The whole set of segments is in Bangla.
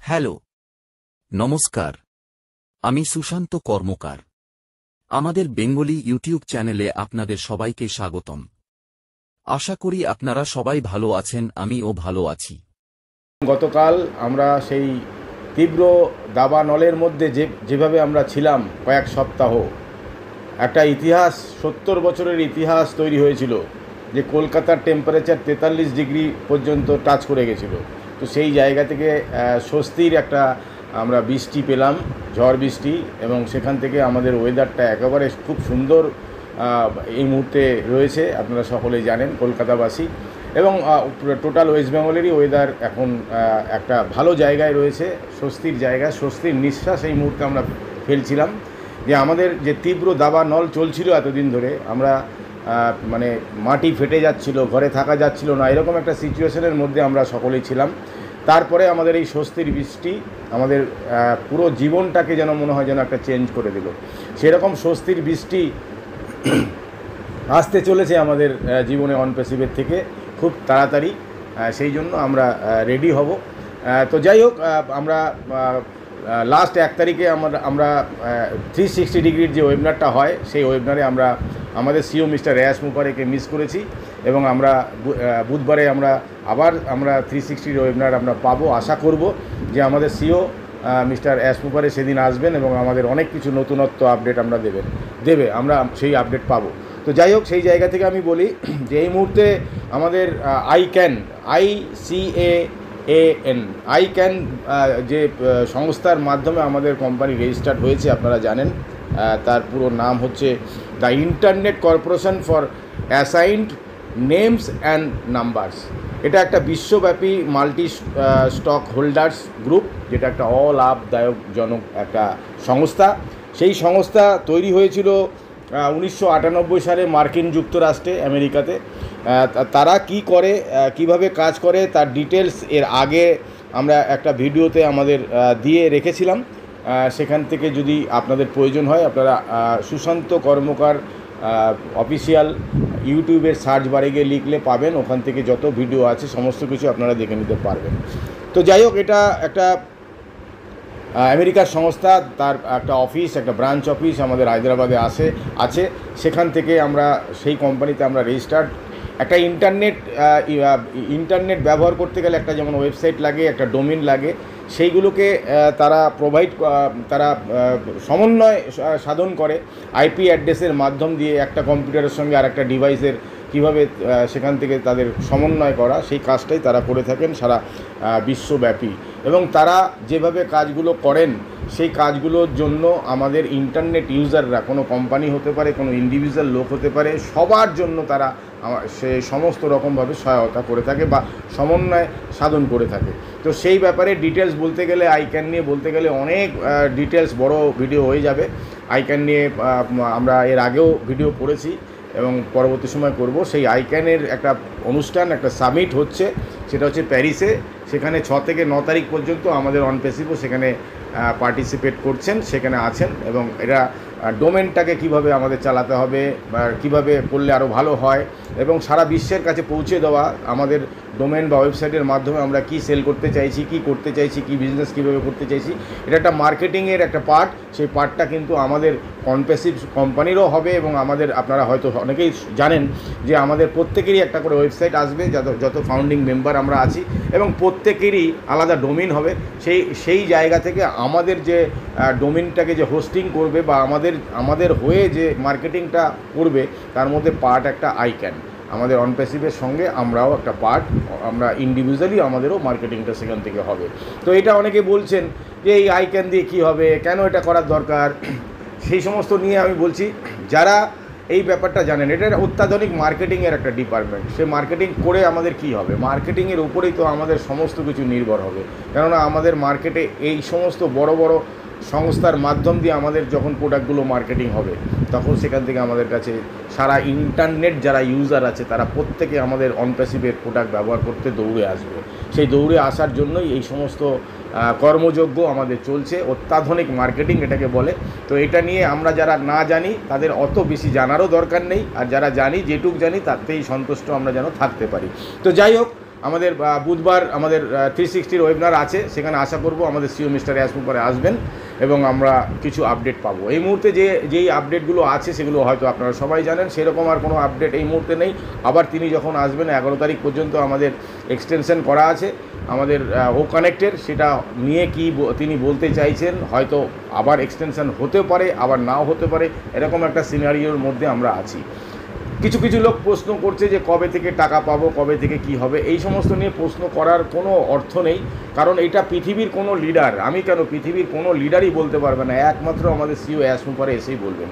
হ্যালো, নমস্কার। আমি সুশান্ত কর্মকার। আমাদের বেঙ্গলি ইউটিউব চ্যানেলে আপনাদের সবাইকে স্বাগতম। আশা করি আপনারা সবাই ভালো আছেন, আমিও ভালো আছি। গতকাল আমরা সেই তীব্র দাবানলের মধ্যে যেভাবে আমরা ছিলাম কয়েক সপ্তাহ, একটা ইতিহাস, 70 বছরের ইতিহাস তৈরি হয়েছিল, যে কলকাতার টেম্পারেচার 43 ডিগ্রি পর্যন্ত টাচ করে গেছিল। তো সেই জায়গা থেকে স্বস্তির একটা আমরা বৃষ্টি পেলাম, ঝড় বৃষ্টি, এবং সেখান থেকে আমাদের ওয়েদারটা একেবারে খুব সুন্দর এই মুহূর্তে রয়েছে। আপনারা সকলেই জানেন, কলকাতাবাসী এবং টোটাল ওয়েস্ট বেঙ্গলেরই ওয়েদার এখন একটা ভালো জায়গায় রয়েছে, স্বস্তির জায়গা, স্বস্তির নিঃশ্বাস এই মুহূর্তে আমরা ফেলছিলাম। যে আমাদের যে তীব্র দাবানল চলছিল এতদিন ধরে, আমরা মানে মাটি ফেটে যাচ্ছিল, ঘরে থাকা যাচ্ছিল না, এরকম একটা সিচুয়েশনের মধ্যে আমরা সকলেই ছিলাম। তারপরে আমাদের এই স্বস্তির বৃষ্টি আমাদের পুরো জীবনটাকে যেন মনে হয় যেন একটা চেঞ্জ করে দিল। সেরকম স্বস্তির বৃষ্টি আসতে চলেছে আমাদের জীবনে অনপ্যাসিভের থেকে খুব তাড়াতাড়ি, সেই জন্য আমরা রেডি হব। তো যাই হোক, আমরা লাস্ট 1 তারিখে আমরা 360 ডিগ্রির যে ওয়েবিনারটা হয়, সেই ওয়েবিনারে আমরা আমাদের সিও মিস্টার রেয়াস মুপারেকে মিস করেছি, এবং আমরা বুধবারে আমরা 360 ওয়েবিনার আমরা পাবো। আশা করব যে আমাদের সিও মিস্টার রেয়াস মুপারে সেদিন আসবেন এবং আমাদের অনেক কিছু নতুনত্ব আপডেট আমরা সেই আপডেট পাবো। তো যাই হোক, সেই জায়গা থেকে আমি বলি যে এই মুহূর্তে আমাদের আইক্যান যে সংস্থার মাধ্যমে আমাদের কোম্পানি রেজিস্টার্ড হয়েছে, আপনারা জানেন, তার পুরো নাম হচ্ছে the internet corporation for assigned names and numbers. এটা একটা বিশ্বব্যাপী মাল্টি স্টক হোল্ডার্স গ্রুপ, যেটা একটা লাভদায়কজনক একটা সংস্থা। সেই সংস্থা তৈরি হয়েছিল 1998 সালে মার্কিন যুক্তরাষ্ট্রে, আমেরিকাতে। তারা কি করে, কিভাবে কাজ করে, তার ডিটেলস এর আগে আমরা একটা ভিডিওতে আমাদের দিয়ে রেখেছিলাম। সেখান থেকে যদি আপনাদের প্রয়োজন হয়, আপনারা সুশান্ত কর্মকার অফিসিয়াল ইউটিউবের সার্চ বারে গিয়ে লিখলে পাবেন, ওখান থেকে যত ভিডিও আছে সমস্ত কিছু আপনারা দেখে নিতে পারবেন। তো যাই হোক, এটা একটা আমেরিকার সংস্থা, তার একটা অফিস, একটা ব্রাঞ্চ অফিস আমাদের হায়দ্রাবাদে আছে। সেখান থেকে আমরা সেই কোম্পানিতে আমরা রেজিস্টার্ড। একটা ইন্টারনেট ব্যবহার করতে গেলে একটা যেমন ওয়েবসাইট লাগে, একটা ডোমেন লাগে, সেইগুলোকে তারা সমন্বয় সাধন করে আইপি অ্যাড্রেসের মাধ্যম দিয়ে একটা কম্পিউটারের সঙ্গে আর একটা ডিভাইসের কীভাবে সেখান থেকে তাদের সমন্বয় করা, সেই কাজটাই তারা করে থাকেন সারা বিশ্বব্যাপী। এবং তারা যেভাবে কাজগুলো করেন, সেই কাজগুলোর জন্য আমাদের ইন্টারনেট ইউজাররা, কোনো কোম্পানি হতে পারে, কোনো ইন্ডিভিজুয়াল লোক হতে পারে, সবার জন্য তারা সে সমস্ত রকমভাবে সহায়তা করে থাকে বা সমন্বয় সাধন করে থাকে। তো সেই ব্যাপারে ডিটেলস বলতে গেলে, আইক্যান নিয়ে বলতে গেলে অনেক ডিটেলস, বড় ভিডিও হয়ে যাবে। আইক্যান নিয়ে আমরা এর আগেও ভিডিও করেছি এবং পরবর্তী সময় করব। সেই আইক্যানের একটা অনুষ্ঠান, একটা সামিট হচ্ছে, সেটা হচ্ছে প্যারিসে। সেখানে 6 থেকে 9 তারিখ পর্যন্ত আমাদের অনপ্যাসিভও সেখানে পার্টিসিপেট করছেন, সেখানে আছেন। এবং এরা ডোমেনটাকে কিভাবে আমাদের চালাতে হবে বা কীভাবে করলে আরও ভালো হয়, এবং সারা বিশ্বের কাছে পৌঁছে দেওয়া আমাদের ডোমেন বা ওয়েবসাইটের মাধ্যমে আমরা কি সেল করতে চাইছি, কি করতে চাইছি, কি বিজনেস কীভাবে করতে চাইছি, এটা একটা মার্কেটিংয়ের একটা পার্ট। সেই পার্টটা কিন্তু আমাদের অনপ্যাসিভ কোম্পানিরও হবে। এবং আপনারা হয়তো অনেকেই জানেন যে আমাদের প্রত্যেকেরই একটা করে ওয়েবসাইট আসবে, যত ফাউন্ডিং মেম্বার আমরা আছি, এবং প্রত্যেকেরই আলাদা ডোমেন হবে। সেই জায়গা থেকে আমাদের যে ডোমেনটাকে যে হোস্টিং করবে বা আমাদের হয়ে যে মার্কেটিংটা করবে, তার মধ্যে পার্ট একটা আইক্যান। আমাদের অনপ্যাসিভের সঙ্গে আমরাও একটা পার্ট, আমরা ইন্ডিভিজুয়ালি আমাদেরও মার্কেটিংটা সেখান থেকে হবে। তো এটা অনেকে বলছেন যে এই আইক্যান দিয়ে কী হবে, কেন এটা করার দরকার, সেই সমস্ত নিয়ে আমি বলছি, যারা এই ব্যাপারটা জানেন, এটা অত্যাধুনিক মার্কেটিংয়ের একটা ডিপার্টমেন্ট। সে মার্কেটিং করে আমাদের কি হবে, মার্কেটিংয়ের উপরেই তো আমাদের সমস্ত কিছু নির্ভর হবে। কেননা আমাদের মার্কেটে এই সমস্ত বড় বড় সংস্থার মাধ্যম দিয়ে আমাদের যখন প্রোডাক্টগুলো মার্কেটিং হবে, তখন সেখান থেকে আমাদের কাছে সারা ইন্টারনেট যারা ইউজার আছে, তারা প্রত্যেকে আমাদের অনপ্যাসিভের প্রোডাক্ট ব্যবহার করতে দৌড়ে আসবে। সেই দৌড়ে আসার জন্যই এই সমস্ত কর্মযোগ্য আমাদের চলছে, অত্যাধুনিক মার্কেটিং এটাকে বলে। তো এটা নিয়ে আমরা যারা না জানি তাদের অত বেশি জানারও দরকার নেই, আর যারা জানি যেটুক জানি তাতেই সন্তুষ্ট আমরা যেন থাকতে পারি। তো যাই হোক, আমাদের বুধবার আমাদের 360 ওয়েবিনার আছে, সেখানে আশা করব আমাদের সিও মিস্টার ইয়াসমুপরে আসবেন এবং আমরা কিছু আপডেট পাবো। এই মুহূর্তে যেই আপডেটগুলো আছে সেগুলো হয়তো আপনারা সবাই জানেন, সেরকম আর কোনো আপডেট এই মুহূর্তে নেই। আবার তিনি যখন আসবেন 11 তারিখ পর্যন্ত আমাদের এক্সটেনশন করা আছে আমাদের ও কানেক্টের, সেটা নিয়ে কি তিনি বলতে চাইছেন, হয়তো আবার এক্সটেনশন হতে পারে আবার নাও হতে পারে, এরকম একটা সিনারিওর মধ্যে আমরা আছি। কিছু কিছু লোক প্রশ্ন করছে যে কবে থেকে টাকা পাবো, কবে থেকে কি হবে, এই সমস্ত নিয়ে প্রশ্ন করার কোনো অর্থ নেই, কারণ এটা পৃথিবীর কোনো লিডার, আমি কেন, পৃথিবীর কোনো লিডারই বলতে পারবে না, একমাত্র আমাদের সিও ইয়াসমুপরে এসেই বলবেন।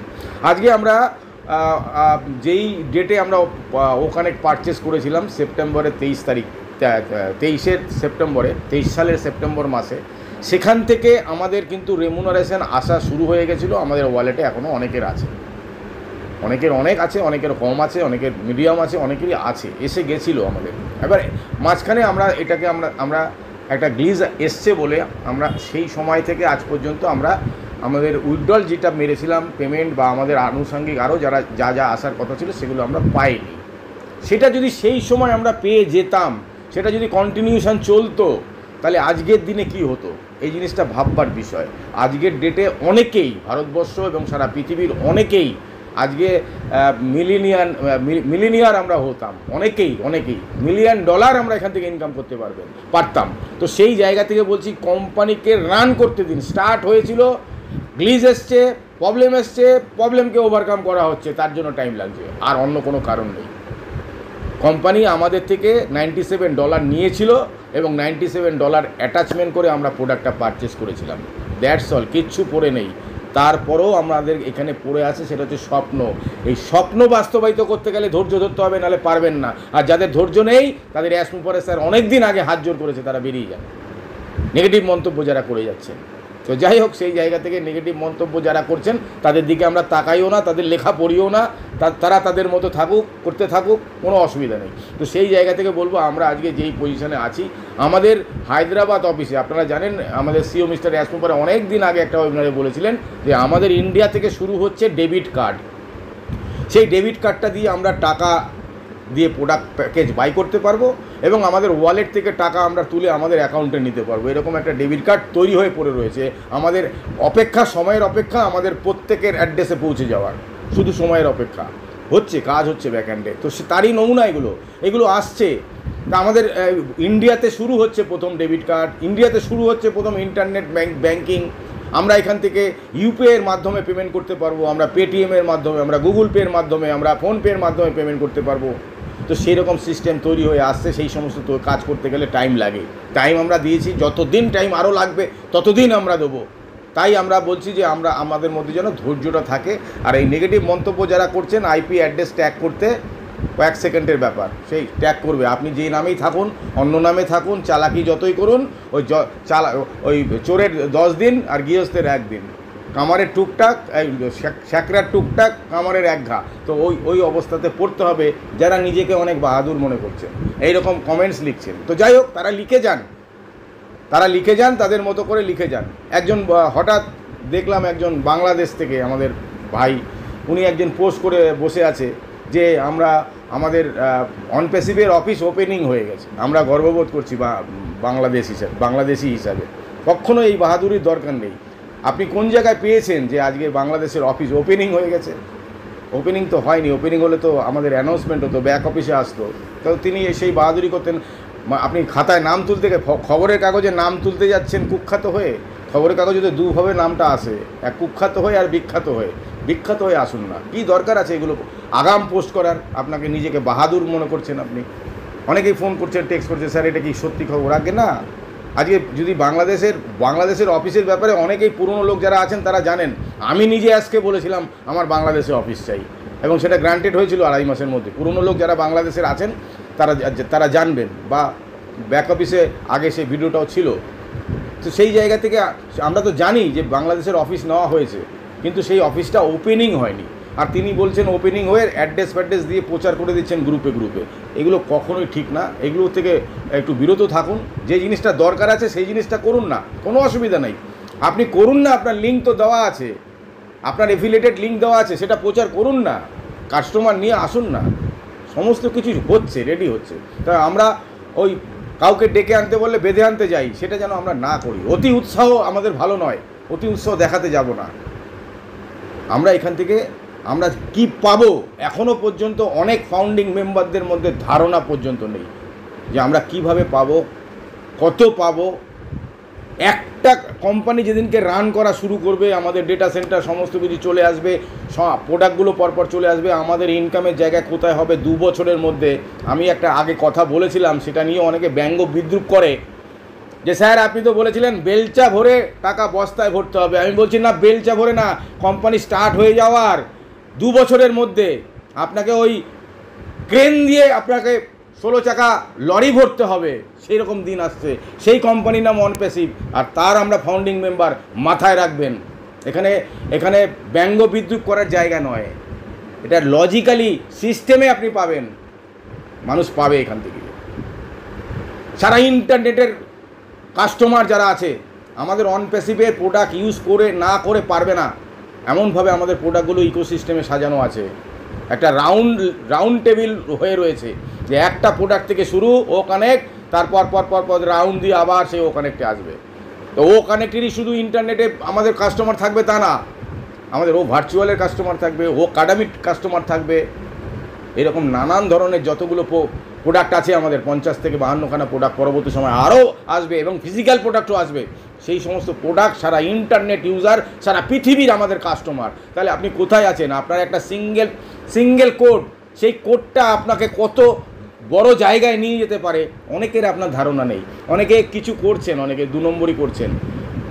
আজকে আমরা যেই ডেটে আমরা ও কানেক্ট পারচেস করেছিলাম সেপ্টেম্বরের 23 তারিখ, 23 সেপ্টেম্বরে, 23 সালের সেপ্টেম্বর মাসে, সেখান থেকে আমাদের কিন্তু রেমুনারেশন আসা শুরু হয়ে গেছিলো। আমাদের ওয়ালেটে এখনও অনেকের আছে, অনেকের অনেক আছে, অনেকের কম আছে, অনেকের মিডিয়াম আছে, অনেকেরই আছে, এসে গেছিলো আমাদের। এবার মাঝখানে আমরা এটাকে আমরা একটা গ্লিজ এসছে বলে আমরা সেই সময় থেকে আজ পর্যন্ত আমরা আমাদের উইথড্রল যেটা মেরেছিলাম পেমেন্ট বা আমাদের আনুষঙ্গিক আরও যা আসার কথা ছিল সেগুলো আমরা পাইনি। সেটা যদি সেই সময় আমরা পেয়ে যেতাম, সেটা যদি কন্টিনিউশন চলতো, তাহলে আজকের দিনে কি হতো, এই জিনিসটা ভাববার বিষয়। আজকের ডেটে অনেকেই, ভারতবর্ষ এবং সারা পৃথিবীর অনেকেই আজকে মিলিনিয়ার আমরা হতাম, অনেকেই $1,000,000 আমরা এখান থেকে ইনকাম করতে পারতাম। তো সেই জায়গা থেকে বলছি, কোম্পানিকে রান করতে দিন। স্টার্ট হয়েছিল, গ্লিজ এসছে, প্রবলেমকে ওভারকাম করা হচ্ছে, তার জন্য টাইম লাগছে, আর অন্য কোনো কারণ নেই। কোম্পানি আমাদের থেকে $97 নিয়েছিল এবং $97 অ্যাটাচমেন্ট করে আমরা প্রোডাক্টটা পারচেস করেছিলাম, দ্যাটস অল, কিচ্ছু পড়ে নেই। তারপরেও আমাদের এখানে পড়ে আছে সেটা হচ্ছে স্বপ্ন। এই স্বপ্ন বাস্তবায়িত করতে গেলে ধৈর্য ধরতে হবে, নাহলে পারবেন না। আর যাদের ধৈর্য নেই তাদের ইয়াসমুপরে স্যার অনেক দিন আগে হাত জোর করেছে, তারা বেরিয়ে যান, নেগেটিভ মন্তব্য যারা করে যাচ্ছেন। তো যাই হোক, সেই জায়গা থেকে নেগেটিভ মন্তব্য যারা করছেন তাদের দিকে আমরা তাকাইও না, তাদের লেখা পড়িও না, তারা তাদের মতো করতে থাকুক, কোনো অসুবিধা নেই। তো সেই জায়গা থেকে বলবো, আমরা আজকে যেই পজিশনে আছি, আমাদের হায়দ্রাবাদ অফিসে, আপনারা জানেন আমাদের সিও মিস্টার ইয়াসমুপরে অনেক দিন আগে একটা ওয়েবিনারে বলেছিলেন যে আমাদের ইন্ডিয়া থেকে শুরু হচ্ছে ডেবিট কার্ড। সেই ডেবিট কার্ডটা দিয়ে আমরা টাকা দিয়ে প্রোডাক্ট প্যাকেজ বাই করতে পারবো এবং আমাদের ওয়ালেট থেকে টাকা আমরা তুলে আমাদের অ্যাকাউন্টে নিতে পারবো। এরকম একটা ডেবিট কার্ড তৈরি হয়ে পড়ে রয়েছে, আমাদের সময়ের অপেক্ষা আমাদের প্রত্যেকের অ্যাড্রেসে পৌঁছে যাওয়ার, শুধু সময়ের অপেক্ষা। কাজ হচ্ছে ব্যাকএন্ডে। তো তারই নমুনা এগুলো আসছে। তা আমাদের ইন্ডিয়াতে শুরু হচ্ছে প্রথম ডেবিট কার্ড, ইন্ডিয়াতে শুরু হচ্ছে প্রথম ইন্টারনেট ব্যাংকিং। আমরা এখান থেকে ইউপিআইয়ের মাধ্যমে পেমেন্ট করতে পারবো, আমরা পেটিএমের মাধ্যমে, আমরা গুগল পের মাধ্যমে, আমরা ফোনপের মাধ্যমে পেমেন্ট করতে পারবো। তো সেই রকম সিস্টেম তৈরি হয়ে আসছে। সেই সমস্ত কাজ করতে গেলে টাইম লাগে, টাইম আমরা দিয়েছি, যতদিন টাইম আরও লাগবে ততদিন আমরা দেবো। তাই আমরা বলছি যে আমাদের মধ্যে যেন ধৈর্যটা থাকে। আর এই নেগেটিভ মন্তব্য যারা করছেন, আইপি অ্যাড্রেস ট্যাগ করতে কয়েক সেকেন্ডের ব্যাপার, সেই ট্যাগ করবে। আপনি যে নামেই থাকুন, অন্য নামে থাকুন, চালাকি যতই করুন, ওই চোরের 10 দিন আর গৃহস্থের 1 দিন, কামারের টুকটাক, শ্যাকরার টুকটাক, কামারের 1 ঘা। তো ওই অবস্থাতে পড়তে হবে যারা নিজেকে অনেক বাহাদুর মনে করছেন, এইরকম কমেন্টস লিখছেন। তো যাই হোক, তারা লিখে যান, তাদের মতো করে লিখে যান। একজন হঠাৎ দেখলাম, একজন বাংলাদেশ থেকে আমাদের ভাই, উনি একজন পোস্ট করে বসে আছে যে আমাদের অনপ্যাসিভের অফিস ওপেনিং হয়ে গেছে, আমরা গর্ববোধ করছি বাংলাদেশি হিসাবে। কখনো এই বাহাদুরির দরকার নেই। আপনি কোন জায়গায় পেয়েছেন যে আজকে বাংলাদেশের অফিস ওপেনিং হয়ে গেছে? ওপেনিং তো হয়নি। ওপেনিং হলে তো আমাদের অ্যানাউন্সমেন্ট হতো, ব্যাক অফিসে আসতো। তো তিনি সেই বাহাদুরি করতেন। আপনি খাতায় নাম তুলতে, খবরের কাগজে নাম তুলতে যাচ্ছেন কুখ্যাত হয়ে। খবরের কাগজে তো দুভাবে নামটা আসে, এক কুখ্যাত হয়ে আর বিখ্যাত হয়ে আসুন না। কি দরকার আছে এগুলো আগাম পোস্ট করার? আপনাকে নিজেকে বাহাদুর মনে করছেন আপনি। অনেকেই ফোন করছেন, টেক্সট করছে, স্যার এটা কি সত্যি খবর? আগে না। আজকে যদি বাংলাদেশের অফিসের ব্যাপারে অনেকেই পুরনো লোক যারা আছেন তারা জানেন, আমি নিজে আজকে বলেছিলাম আমার বাংলাদেশে অফিস চাই এবং সেটা গ্রান্টেড হয়েছিল 2.5 মাসের মধ্যে। পুরনো লোক যারা বাংলাদেশের আছেন তারা জানবেন, বা ব্যাক অফিসে আগে সেই ভিডিওটাও ছিল। তো সেই জায়গা থেকে আমরা তো জানি যে বাংলাদেশের অফিস নেওয়া হয়েছে, কিন্তু সেই অফিসটা ওপেনিং হয়নি। আর তিনি বলছেন ওপেনিং হয়ে অ্যাড্রেস ফ্যাড্রেস দিয়ে প্রচার করে দিচ্ছেন গ্রুপে গ্রুপে। এগুলো কখনোই ঠিক না, এগুলো থেকে একটু বিরত থাকুন। যে জিনিসটা দরকার আছে সেই জিনিসটা করুন না, কোনো অসুবিধা নেই, আপনি করুন না। আপনার লিঙ্ক তো দেওয়া আছে, আপনার এফিলিয়েটেড লিঙ্ক দেওয়া আছে, সেটা প্রচার করুন না, কাস্টমার নিয়ে আসুন না। সমস্ত কিছু হচ্ছে, রেডি হচ্ছে। তা আমরা ওই কাউকে ডেকে আনতে বললে বেঁধে আনতে যাই, সেটা যেন আমরা না করি। অতি উৎসাহ আমাদের ভালো নয়, অতি উৎসাহ দেখাতে যাব না। আমরা এখান থেকে আমরা কি পাবো, এখনও পর্যন্ত অনেক ফাউন্ডিং মেম্বারদের মধ্যে ধারণা পর্যন্ত নেই যে আমরা কিভাবে পাবো, কত পাবো। একটা কোম্পানি যেদিনকে রান করা শুরু করবে, আমাদের ডেটা সেন্টার সমস্ত কিছু চলে আসবে, প্রোডাক্টগুলো পরপর চলে আসবে, আমাদের ইনকামের জায়গা কোথায় হবে 2 বছরের মধ্যে। আমি একটা আগে কথা বলেছিলাম, সেটা নিয়ে অনেকে ব্যঙ্গ বিদ্রুপ করে যে স্যার আপনি তো বলেছিলেন বেলচা ভরে টাকা বস্তায় ভরতে হবে। আমি বলছি না, বেলচা ভরে না, কোম্পানি স্টার্ট হয়ে যাওয়ার 2 বছরের মধ্যে আপনাকে ওই ক্রেন দিয়ে আপনাকে 16 চাকা লরি ভরতে হবে, সেই রকম দিন আসছে। সেই কোম্পানির নাম অনপ্যাসিভ, আর তার আমরা ফাউন্ডিং মেম্বার, মাথায় রাখবেন। এখানে ব্যঙ্গ বিদ্রুপ করার জায়গা নয়, এটা লজিক্যালি সিস্টেমে আপনি পাবেন, মানুষ পাবে এখান থেকে। সারা ইন্টারনেটের কাস্টমার যারা আছে, আমাদের অনপ্যাসিভের প্রোডাক্ট ইউজ করে না করে পারবে না, এমনভাবে আমাদের প্রোডাক্টগুলো ইকোসিস্টেমে সাজানো আছে। একটা রাউন্ড টেবিল হয়ে রয়েছে, যে একটা প্রোডাক্ট থেকে শুরু, ও কানেক্ট, তারপর পর রাউন্ড দিয়ে আবার সেই ও কানেক্টে আসবে। তো ও কানেক্টেরই শুধু ইন্টারনেটে আমাদের কাস্টমার থাকবে তা না, আমাদের ও ভার্চুয়ালের কাস্টমার থাকবে, ও কাডামিট কাস্টমার থাকবে, এরকম নানান ধরনের যতগুলো প্রোডাক্ট আছে আমাদের 50 থেকে 52খানা প্রোডাক্ট পরবর্তী সময় আরও আসবে, এবং ফিজিক্যাল প্রোডাক্টও আসবে। সেই সমস্ত প্রোডাক্ট সারা ইন্টারনেট ইউজার, সারা পৃথিবীর আমাদের কাস্টমার। তাহলে আপনি কোথায় আছেন? আপনার একটা সিঙ্গেল কোড, সেই কোডটা আপনাকে কত বড় জায়গায় নিয়ে যেতে পারে অনেকের আপনার ধারণা নেই। অনেকে কিছু করছেন, অনেকে 2 নম্বরই করছেন,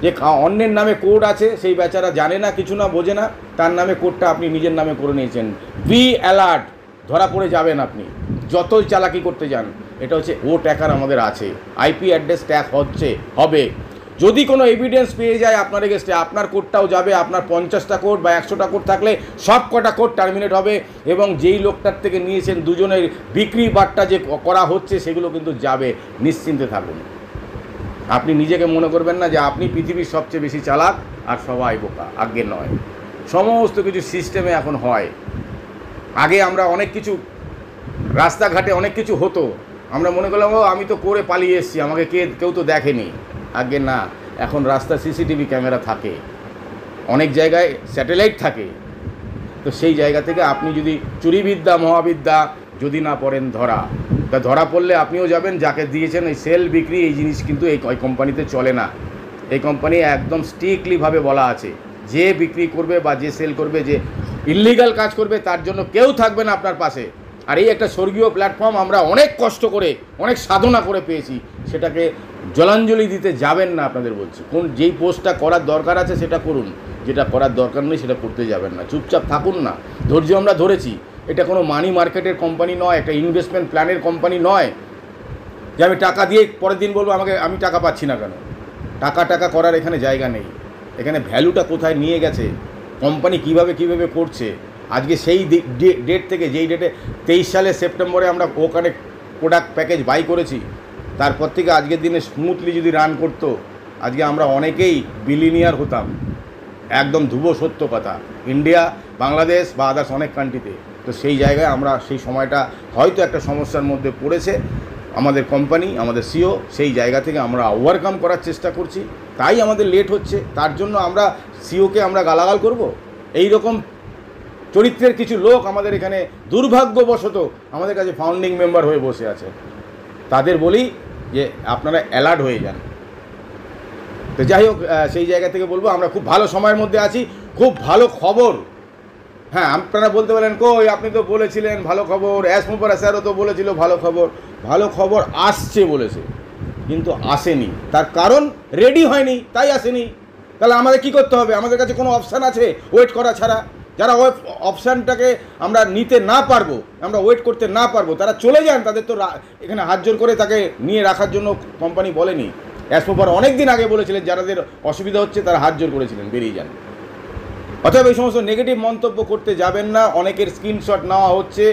যে অন্যের নামে কোড আছে, সেই বেচারা জানে না, কিছু না, বোঝে না, তার নামে কোডটা আপনি নিজের নামে করে নিয়েছেন। বি অ্যালার্ট, ধরা পড়ে যাবেন আপনি যতই চালাকি করতে যান। এটা হচ্ছে ও ট্যাকার আমাদের আছে, আইপি অ্যাড্রেস ট্যাগ হবে। যদি কোনো এভিডেন্স পেয়ে যায় আপনার এগেস্টে, আপনার কোডটাও যাবে। আপনার 50টা কোড বা 100টা কোড থাকলে সব কটা কোড টার্মিনেট হবে, এবং যেই লোকটার থেকে নিয়েছেন দুজনের বিক্রি বাট্টা যে করা হচ্ছে সেগুলো কিন্তু যাবে। নিশ্চিন্তে থাকুন, আপনি নিজেকে মনে করবেন না যে আপনি পৃথিবীর সবচেয়ে বেশি চালাক আর সবাই বোকা, আগে নয়। সমস্ত কিছু সিস্টেমে এখন হয়। আগে আমরা অনেক কিছু, রাস্তাঘাটে অনেক কিছু হতো, আমরা মনে করলাম ও আমি তো করে পালিয়ে এসেছি, আমাকে কেউ তো দেখেনি। আগে না, এখন রাস্তা সিসিটিভি ক্যামেরা থাকে, অনেক জায়গায় স্যাটেলাইট থাকে। তো সেই জায়গা থেকে আপনি যদি চুরিবিদ্যা মহাবিদ্যা যদি না পড়েন, ধরা পড়লে আপনিও যাবেন। যাকে দিয়েছেন এই সেল বিক্রি, এই জিনিস কিন্তু এই কোম্পানিতে চলে না। এই কোম্পানি একদম স্ট্রিক্টলিভাবে বলা আছে, যে বিক্রি করবে বা যে সেল করবে, যে ইল্লিগাল কাজ করবে, তার জন্য কেউ থাকবে না আপনার পাশে। আর এই একটা স্বর্গীয় প্ল্যাটফর্ম আমরা অনেক কষ্ট করে, অনেক সাধনা করে পেয়েছি, সেটাকে জলাঞ্জলি দিতে যাবেন না। আপনাদের বলছি, যেই পোস্টটা করার দরকার আছে সেটা করুন, যেটা করার দরকার নেই সেটা করতে যাবেন না। চুপচাপ থাকুন না, ধৈর্য আমরা ধরেছি। এটা কোনো মানি মার্কেটের কোম্পানি নয়, একটা ইনভেস্টমেন্ট প্ল্যানের কোম্পানি নয়, যে আমি টাকা দিয়ে পরের দিন বলবো আমি টাকা পাচ্ছি না কেন। টাকা করার এখানে জায়গা নেই। এখানে ভ্যালুটা কোথায় নিয়ে গেছে, কোম্পানি কিভাবে করছে। আজকে সেই ডেট থেকে, যেই ডেটে 23 সালের সেপ্টেম্বরে আমরা ওখানে প্রোডাক্ট প্যাকেজ বাই করেছি, তারপর থেকে আজকের দিনে স্মুথলি যদি রান করতো, আজকে আমরা অনেকেই বিলিনিয়ার হতাম। একদম ধ্রুব সত্য কথা, ইন্ডিয়া, বাংলাদেশ বা আদার্স অনেক কান্ট্রিতে। তো সেই জায়গায় আমরা সেই সময়টা হয়তো একটা সমস্যার মধ্যে পড়েছে আমাদের কোম্পানি, আমাদের সিও, সেই জায়গা থেকে আমরা ওভারকাম করার চেষ্টা করছি। তাই আমাদের লেট হচ্ছে, তার জন্য আমরা সিওকে আমরা গালাগাল করব? এই রকম চরিত্রের কিছু লোক আমাদের এখানে দুর্ভাগ্যবশত আমাদের কাছে ফাউন্ডিং মেম্বার হয়ে বসে আছে। তাদের বলি যে আপনারা অ্যালার্ট হয়ে যান। তো যাই হোক, সেই জায়গা থেকে বলবো আমরা খুব ভালো সময়ের মধ্যে আছি, খুব ভালো খবর। হ্যাঁ, আপনারা বলতে পারেন কই আপনি তো বলেছিলেন ভালো খবর, অ্যাসমুপার স্যারও তো বলেছিল ভালো খবর আসছে বলেছে, কিন্তু আসেনি। তার কারণ রেডি হয়নি, তাই আসেনি। তাহলে আমাদের কি করতে হবে? আমাদের কাছে কোনো অপশান আছে ওয়েট করা ছাড়া? যারা অপশানটাকে আমরা নিতে না পারবো, আমরা ওয়েট করতে না পারবো, তারা চলে যান। তাদের তো এখানে হাত জোর করে তাকে নিয়ে রাখার জন্য কোম্পানি বলেনি। অ্যাসমুপার অনেক দিন আগে বলেছিলেন যাদের অসুবিধা হচ্ছে তারা হাত জোর করেছিলেন, বেরিয়ে যান। অতএব এই সমস্ত নেগেটিভ মন্তব্য করতে যাবেন না। অনেকের স্ক্রিনশট নেওয়া হচ্ছে,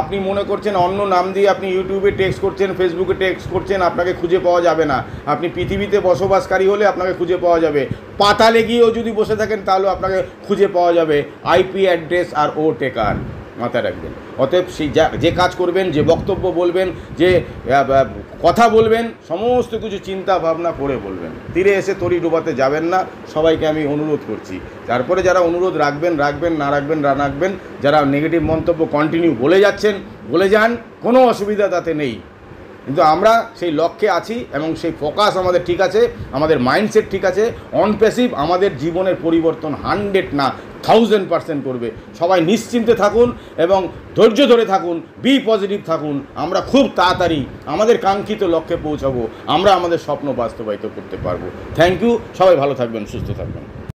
আপনি মনে করছেন অন্য নাম দিয়ে আপনি ইউটিউবে টেক্সট করছেন, ফেসবুকে টেক্সট করছেন, আপনাকে খুঁজে পাওয়া যাবে না। আপনি পৃথিবীতে বসবাসকারী হলে আপনাকে খুঁজে পাওয়া যাবে, পাতালে গিয়েও যদি বসে থাকেন তাহলেও আপনাকে খুঁজে পাওয়া যাবে। আইপি অ্যাড্রেস আর ও টেকার মাথায় রাখবেন। অতএব সেই যে কাজ করবেন, যে বক্তব্য বলবেন, যে কথা বলবেন, সমস্ত কিছু চিন্তা ভাবনা করে বলবেন। তীরে এসে তরি ডুবাতে যাবেন না, সবাইকে আমি অনুরোধ করছি। তারপরে যারা অনুরোধ রাখবেন, না রাখবেন, যারা নেগেটিভ মন্তব্য কন্টিনিউ বলে যাচ্ছেন, বলে যান, কোনো অসুবিধা তাতে নেই। কিন্তু আমরা সেই লক্ষ্যে আছি এবং সেই ফোকাস আমাদের ঠিক আছে, আমাদের মাইন্ডসেট ঠিক আছে। অন প্যাসিভ আমাদের জীবনের পরিবর্তন 100 না 1000% করবে। সবাই নিশ্চিন্তে থাকুন এবং ধৈর্য ধরে থাকুন, বি পজিটিভ থাকুন। আমরা খুব তাড়াতাড়ি আমাদের কাঙ্ক্ষিত লক্ষ্যে পৌঁছাবো, আমরা আমাদের স্বপ্ন বাস্তবায়িত করতে পারবো। থ্যাংক ইউ, সবাই ভালো থাকবেন, সুস্থ থাকবেন।